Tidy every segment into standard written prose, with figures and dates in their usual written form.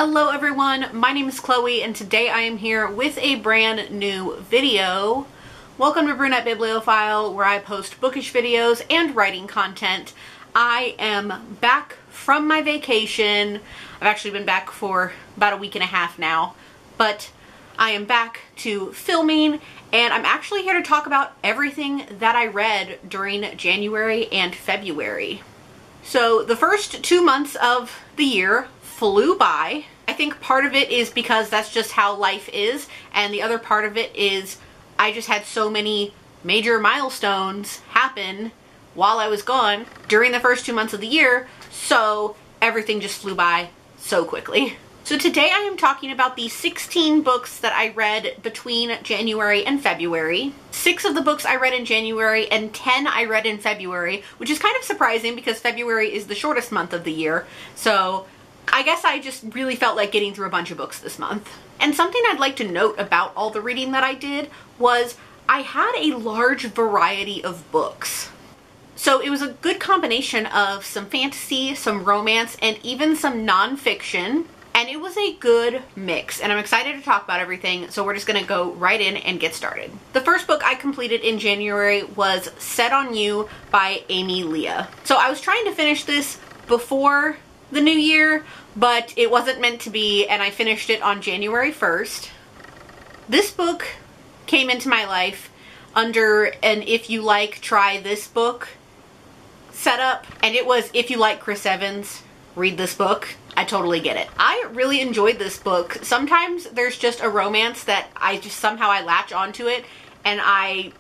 Hello everyone, my name is Chloe and today I am here with a brand new video. Welcome to Brunette Bibliophile, where I post bookish videos and writing content. I am back from my vacation. I've actually been back for about a week and a half now, but I am back to filming and I'm actually here to talk about everything that I read during January and February. So the first 2 months of the year flew by. I think part of it is because that's just how life is, and the other part of it is I just had so many major milestones happen while I was gone during the first 2 months of the year, so everything just flew by so quickly. So today I am talking about the 16 books that I read between January and February. 6 of the books I read in January and 10 I read in February, which is kind of surprising because February is the shortest month of the year. So I guess I just really felt like getting through a bunch of books this month. And something I'd like to note about all the reading that I did was I had a large variety of books. So it was a good combination of some fantasy, some romance, and even some nonfiction. And it was a good mix, and I'm excited to talk about everything, so we're just gonna go right in and get started. The first book I completed in January was Set on You by Amy Leah. So I was trying to finish this before the new year, but it wasn't meant to be, and I finished it on January 1st. This book came into my life under an if you like, try this book setup, and it was if you like Chris Evans, read this book. I totally get it. I really enjoyed this book. Sometimes there's just a romance that I just somehow I latch onto it and I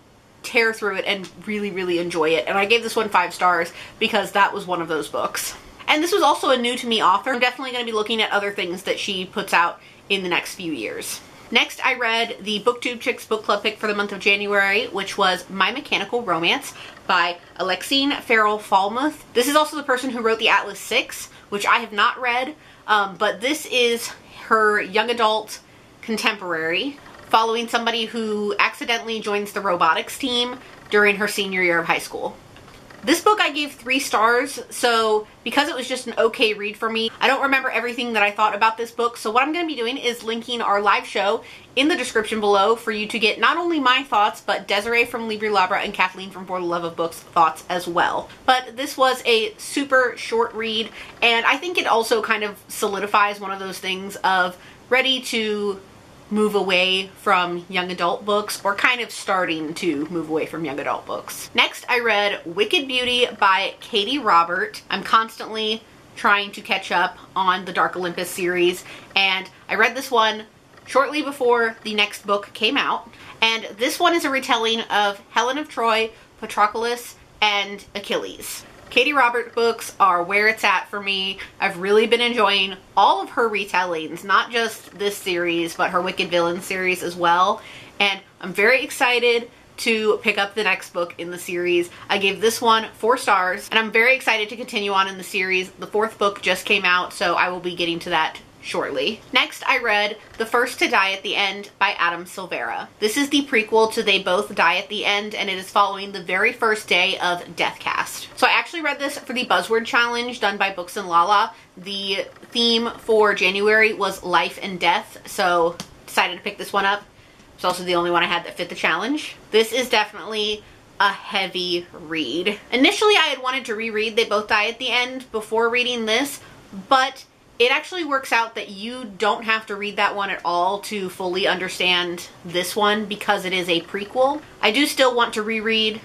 tear through it and really enjoy it. And I gave this one 5 stars because that was one of those books. And this was also a new to me author. I'm definitely going to be looking at other things that she puts out in the next few years. Next, I read the BookTube Chicks book club pick for the month of January, which was My Mechanical Romance by Alexine Farrell Falmouth. This is also the person who wrote the Atlas 6, which I have not read, but this is her young adult contemporary, following somebody who accidentally joins the robotics team during her senior year of high school. This book I gave 3 stars, so because it was just an okay read for me, I don't remember everything that I thought about this book, so what I'm going to be doing is linking our live show in the description below for you to get not only my thoughts, but Desiree from Libre Labra and Kathleen from For the Love of Books thoughts as well. But this was a super short read, and I think it also kind of solidifies one of those things of ready to move away from young adult books, or kind of starting to move away from young adult books. Next, I read Wicked Beauty by Katie Robert. I'm constantly trying to catch up on the Dark Olympus series, and I read this one shortly before the next book came out. And this one is a retelling of Helen of Troy, Patroclus, and Achilles. Katie Robert books are where it's at for me. I've really been enjoying all of her retellings, not just this series, but her Wicked Villain series as well. And I'm very excited to pick up the next book in the series. I gave this one 4 stars, and I'm very excited to continue on in the series. The 4th book just came out, so I will be getting to that shortly. Next, I read The First to Die at the End by Adam Silvera. This is the prequel to They Both Die at the End, and it is following the very first day of Deathcast. So I actually read this for the Buzzword Challenge done by Books and Lala. The theme for January was life and death, so decided to pick this one up. It's also the only one I had that fit the challenge. This is definitely a heavy read. Initially, I had wanted to reread They Both Die at the End before reading this, but it actually works out that you don't have to read that one at all to fully understand this one because it is a prequel. I do still want to reread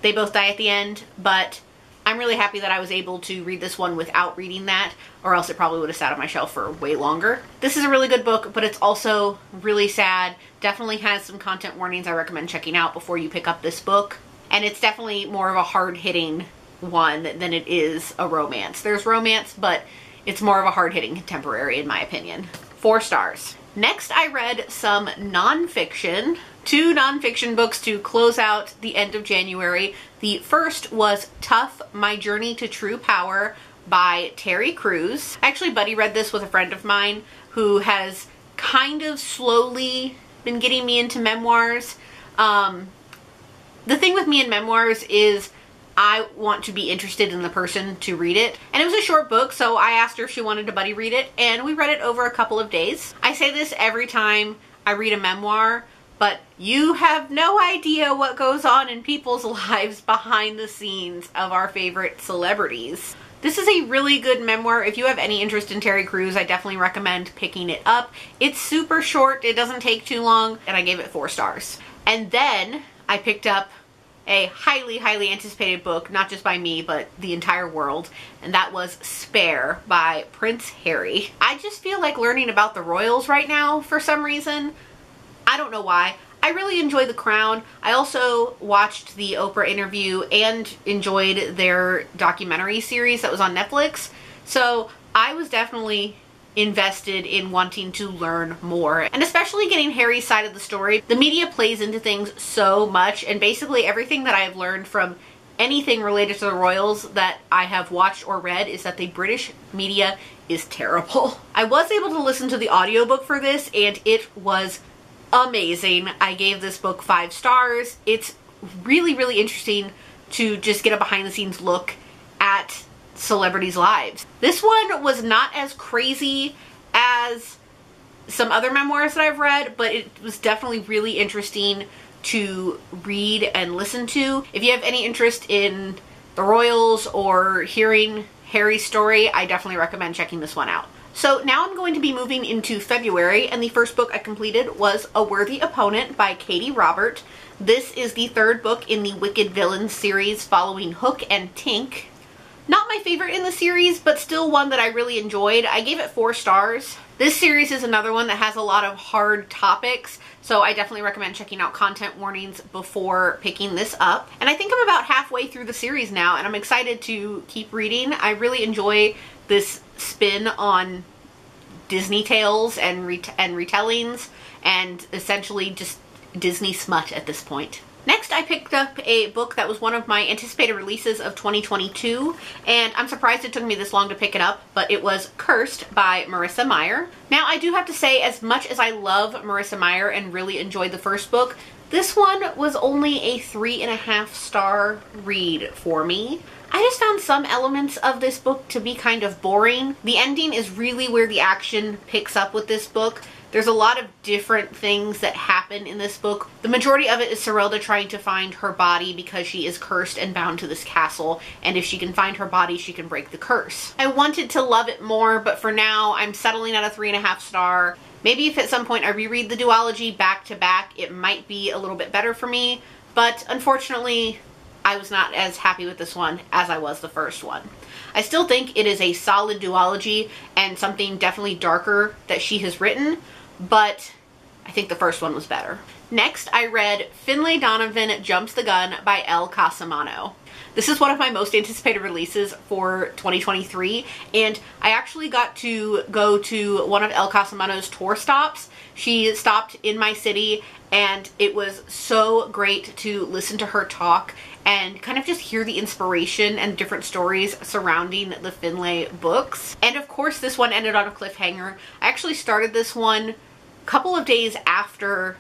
They Both Die at the End, but I'm really happy that I was able to read this one without reading that, or else it probably would have sat on my shelf for way longer. This is a really good book, but it's also really sad. Definitely has some content warnings I recommend checking out before you pick up this book. And it's definitely more of a hard-hitting one than it is a romance. There's romance, but it's more of a hard-hitting contemporary in my opinion. 4 stars. Next, I read some nonfiction. 2 nonfiction books to close out the end of January. The first was Tough, My Journey to True Power by Terry Crews. I actually buddy read this with a friend of mine who has kind of slowly been getting me into memoirs. The thing with me in memoirs is I want to be interested in the person to read it. And it was a short book, so I asked her if she wanted to buddy read it, and we read it over a couple of days. I say this every time I read a memoir, but you have no idea what goes on in people's lives behind the scenes of our favorite celebrities. This is a really good memoir. If you have any interest in Terry Crews, I definitely recommend picking it up. It's super short, it doesn't take too long, and I gave it 4 stars. And then I picked up a highly, highly anticipated book, not just by me, but the entire world, and that was Spare by Prince Harry. I just feel like learning about the royals right now for some reason. I don't know why. I really enjoy The Crown. I also watched the Oprah interview and enjoyed their documentary series that was on Netflix. So I was definitely invested in wanting to learn more, and especially getting Harry's side of the story. The media plays into things so much, and basically everything that I have learned from anything related to the royals that I have watched or read is that the British media is terrible. I was able to listen to the audiobook for this, and it was amazing. I gave this book 5 stars. It's really, really interesting to just get a behind the scenes look at celebrities' lives. This one was not as crazy as some other memoirs that I've read, but it was definitely really interesting to read and listen to. If you have any interest in the royals or hearing Harry's story, I definitely recommend checking this one out. So now I'm going to be moving into February, and the first book I completed was A Worthy Opponent by Katie Robert. This is the 3rd book in the Wicked Villains series following Hook and Tink. Not my favorite in the series, but still one that I really enjoyed. I gave it 4 stars. This series is another one that has a lot of hard topics, so I definitely recommend checking out content warnings before picking this up. And I think I'm about halfway through the series now, and I'm excited to keep reading. I really enjoy this spin on Disney tales and retellings, and essentially just Disney smut at this point. Next, I picked up a book that was one of my anticipated releases of 2022, and I'm surprised it took me this long to pick it up, but it was Cursed by Marissa Meyer. Now, I do have to say, as much as I love Marissa Meyer and really enjoyed the first book, this one was only a 3.5 star read for me. I just found some elements of this book to be kind of boring. The ending is really where the action picks up with this book. There's a lot of different things that happen in this book. The majority of it is Serelda trying to find her body because she is cursed and bound to this castle, and if she can find her body, she can break the curse. I wanted to love it more, but for now, I'm settling at a 3.5 star. Maybe if at some point I reread the duology back to back, it might be a little bit better for me, but unfortunately, I was not as happy with this one as I was the first one. I still think it is a solid duology and something definitely darker that she has written, but I think the first one was better. Next, I read Finlay Donovan Jumps the Gun by Elle Casimano. This is one of my most anticipated releases for 2023, and I actually got to go to one of Elle Casimano's tour stops. She stopped in my city, and it was so great to listen to her talk and kind of just hear the inspiration and different stories surrounding the Finlay books. And of course, this one ended on a cliffhanger. I actually started this one a couple of days after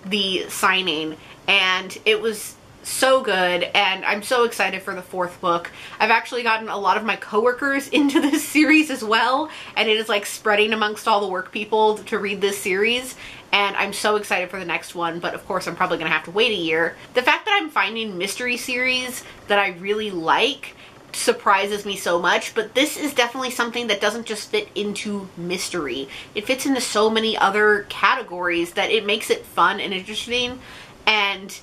the signing, and it was so good, and I'm so excited for the 4th book. I've actually gotten a lot of my coworkers into this series as well, and it is like spreading amongst all the work people to read this series, and I'm so excited for the next one, but of course I'm probably gonna have to wait a year. The fact that I'm finding mystery series that I really like surprises me so much, but this is definitely something that doesn't just fit into mystery. It fits into so many other categories that it makes it fun and interesting, and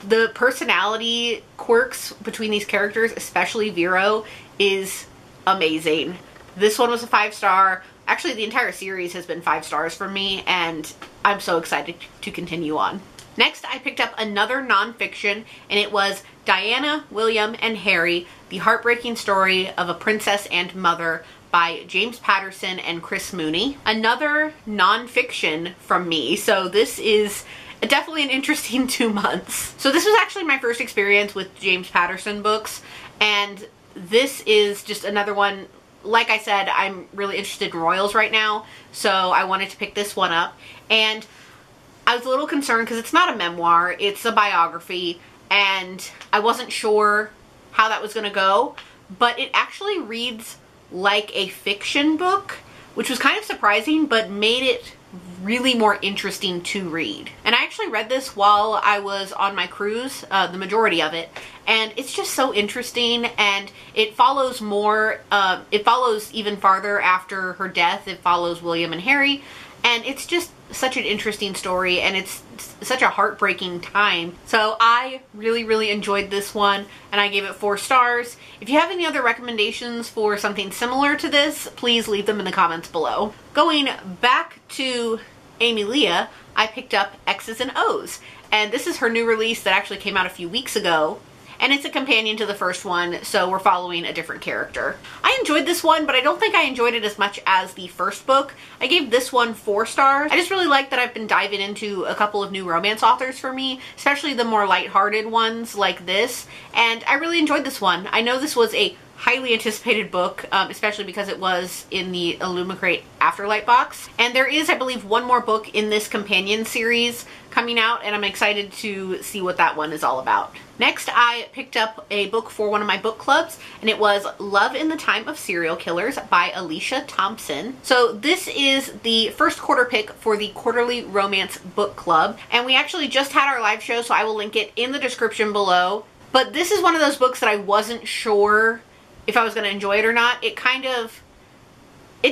the personality quirks between these characters, especially Vero, is amazing. This one was a 5 star. Actually, the entire series has been 5 stars for me, and I'm so excited to continue on. Next, I picked up another nonfiction, and it was Diana, William, and Harry, The Heartbreaking Story of a Princess and Mother by James Patterson and Chris Mooney. Another nonfiction from me, so this is definitely an interesting 2 months. So this was actually my first experience with James Patterson books, and this is just another one. Like I said, I'm really interested in royals right now, so I wanted to pick this one up. And I was a little concerned because it's not a memoir, it's a biography, and I wasn't sure how that was going to go, but it actually reads like a fiction book, which was kind of surprising, but made it really more interesting to read. And I actually read this while I was on my cruise, the majority of it, and it's just so interesting, and it follows it follows even farther after her death. It follows William and Harry, and it's just such an interesting story, and it's such a heartbreaking time. So I really, really enjoyed this one, and I gave it 4 stars. If you have any other recommendations for something similar to this, please leave them in the comments below. Going back to Amy Leah, I picked up X's and O's, and this is her new release that actually came out a few weeks ago. And it's a companion to the first one, so we're following a different character. I enjoyed this one, but I don't think I enjoyed it as much as the first book. I gave this one 4 stars. I just really like that I've been diving into a couple of new romance authors for me, especially the more lighthearted ones like this, and I really enjoyed this one. I know this was a highly anticipated book, especially because it was in the Illumicrate Afterlight box. And there is, I believe, one more book in this companion series coming out, and I'm excited to see what that one is all about. Next, I picked up a book for one of my book clubs, and it was Love in the Time of Serial Killers by Alicia Thompson. So this is the first quarter pick for the Quarterly Romance Book Club, and we actually just had our live show, so I will link it in the description below. But this is one of those books that I wasn't sure if I was going to enjoy it or not. It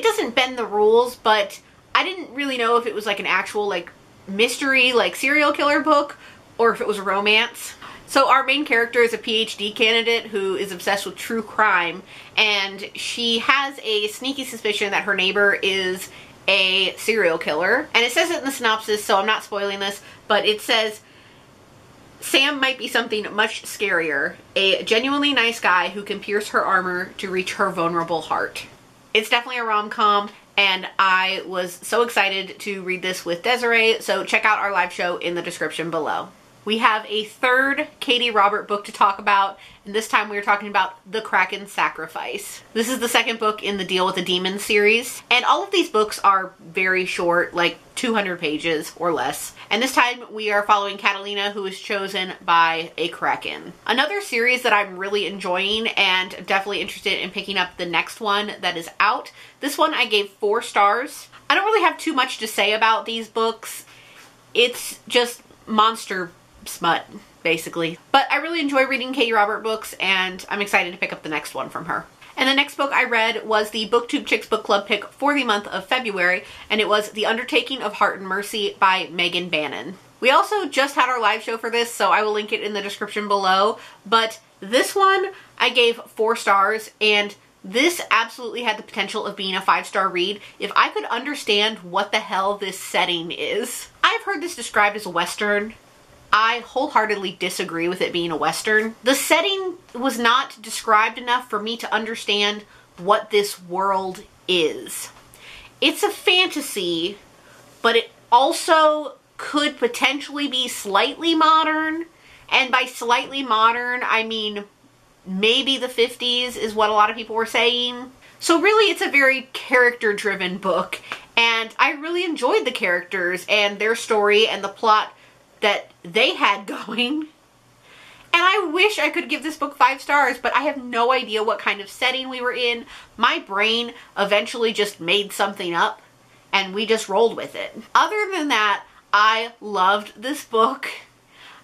doesn't bend the rules, but I didn't really know if it was like an actual like mystery, like serial killer book, or if it was a romance. So our main character is a PhD candidate who is obsessed with true crime, and she has a sneaky suspicion that her neighbor is a serial killer. And it says it in the synopsis, so I'm not spoiling this, but it says Sam might be something much scarier, a genuinely nice guy who can pierce her armor to reach her vulnerable heart. It's definitely a rom-com, and I was so excited to read this with Desiree, so check out our live show in the description below. We have a third Katie Robert book to talk about, and this time we are talking about The Kraken Sacrifice. This is the second book in the Deal with the Demon series, and all of these books are very short, like 200 pages or less. And this time we are following Catalina, who is chosen by a Kraken. Another series that I'm really enjoying and definitely interested in picking up the next one that is out. This one I gave 4 stars. I don't really have too much to say about these books. It's just monster smut, basically. But I really enjoy reading Katie Robert books, and I'm excited to pick up the next one from her. And the next book I read was the BookTube Chicks Book Club pick for the month of February, and it was The Undertaking of Heart and Mercy by Megan Bannon. We also just had our live show for this, so I will link it in the description below, but this one I gave 4 stars, and this absolutely had the potential of being a 5-star read if I could understand what the hell this setting is. I've heard this described as a Western. I wholeheartedly disagree with it being a Western. The setting was not described enough for me to understand what this world is. It's a fantasy, but it also could potentially be slightly modern. And by slightly modern, I mean maybe the 50s is what a lot of people were saying. So really, it's a very character-driven book, and I really enjoyed the characters and their story and the plot that they had going. And I wish I could give this book 5 stars, but I have no idea what kind of setting we were in. My brain eventually just made something up, and we just rolled with it. Other than that, I loved this book.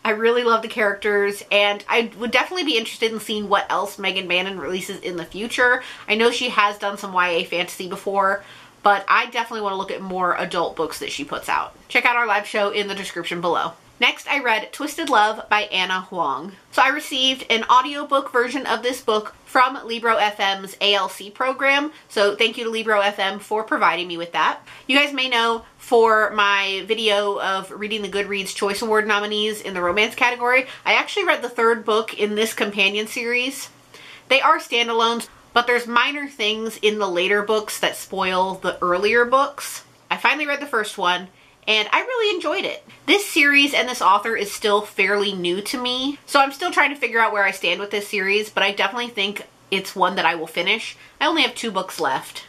I really love the characters, and I would definitely be interested in seeing what else Megan Bannon releases in the future. I know she has done some YA fantasy before, but I definitely want to look at more adult books that she puts out. Check out our live show in the description below. Next, I read Twisted Love by Anna Huang. So I received an audiobook version of this book from Libro FM's ALC program. So thank you to Libro FM for providing me with that. You guys may know for my video of reading the Goodreads Choice Award nominees in the romance category, I actually read the 3rd book in this companion series. They are standalones, but there's minor things in the later books that spoil the earlier books. I finally read the first one, and I really enjoyed it. This series and this author is still fairly new to me, so I'm still trying to figure out where I stand with this series, but I definitely think it's one that I will finish. I only have 2 books left.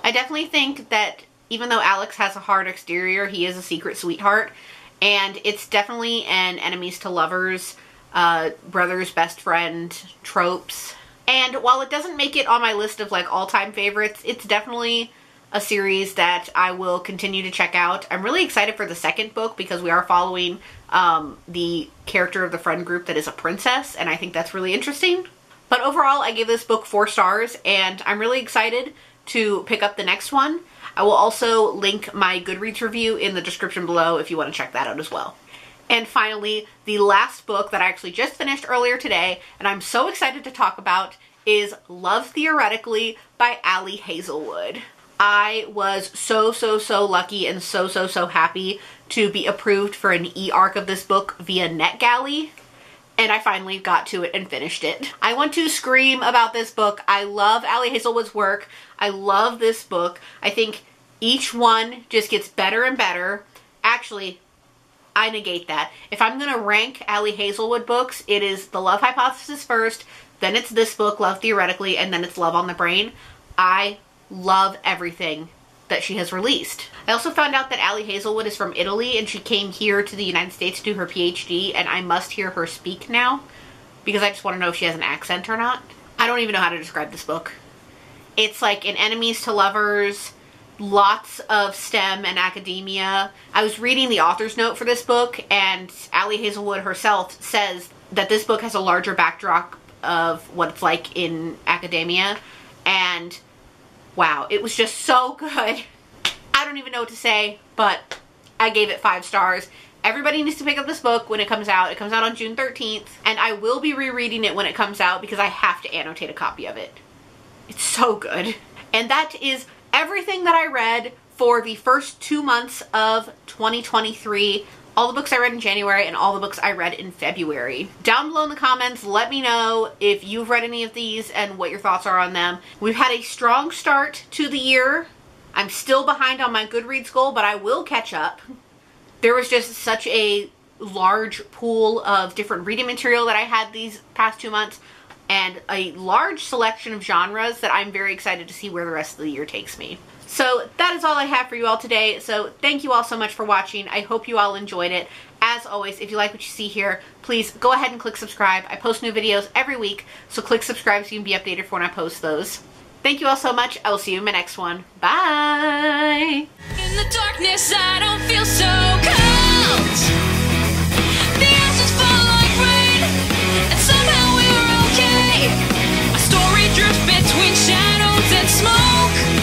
I definitely think that even though Alex has a hard exterior, he is a secret sweetheart, and it's definitely an enemies to lovers brother's best friend tropes. And while it doesn't make it on my list of like all-time favorites, it's definitely a series that I will continue to check out. I'm really excited for the second book because we are following the character of the friend group that is a princess, and I think that's really interesting. But overall, I gave this book 4 stars, and I'm really excited to pick up the next one. I will also link my Goodreads review in the description below if you want to check that out as well. And finally, the last book that I actually just finished earlier today, and I'm so excited to talk about, is Love Theoretically by Ali Hazelwood. I was so lucky and so happy to be approved for an e-arc of this book via NetGalley, and I finally got to it and finished it. I want to scream about this book. I love Ali Hazelwood's work. I love this book. I think each one just gets better and better. Actually, I negate that. If I'm going to rank Ali Hazelwood books, it is The Love Hypothesis first, then it's this book, Love Theoretically, and then it's Love on the Brain. I love everything that she has released. I also found out that Ali Hazelwood is from Italy, and she came here to the United States to do her PhD, and I must hear her speak now because I just want to know if she has an accent or not. I don't even know how to describe this book. It's like an enemies to lovers, lots of STEM and academia. I was reading the author's note for this book, and Ali Hazelwood herself says that this book has a larger backdrop of what it's like in academia, and wow, it was just so good. I don't even know what to say, but I gave it 5 stars. Everybody needs to pick up this book when it comes out. It comes out on June 13th, and I will be rereading it when it comes out because I have to annotate a copy of it. It's so good. And that is everything that I read for the first 2 months of 2023. All the books I read in January and all the books I read in February. Down below in the comments, let me know if you've read any of these and what your thoughts are on them. We've had a strong start to the year. I'm still behind on my Goodreads goal, but I will catch up. There was just such a large pool of different reading material that I had these past 2 months, and a large selection of genres that I'm very excited to see where the rest of the year takes me. So that is all I have for you all today. So thank you all so much for watching. I hope you all enjoyed it. As always, if you like what you see here, please go ahead and click subscribe. I post new videos every week, so click subscribe so you can be updated for when I post those. Thank you all so much. I will see you in my next one. Bye! In the darkness, I don't feel so cold. The ashes fall like rain, and somehow we were okay. A story drifts between shadows and smoke.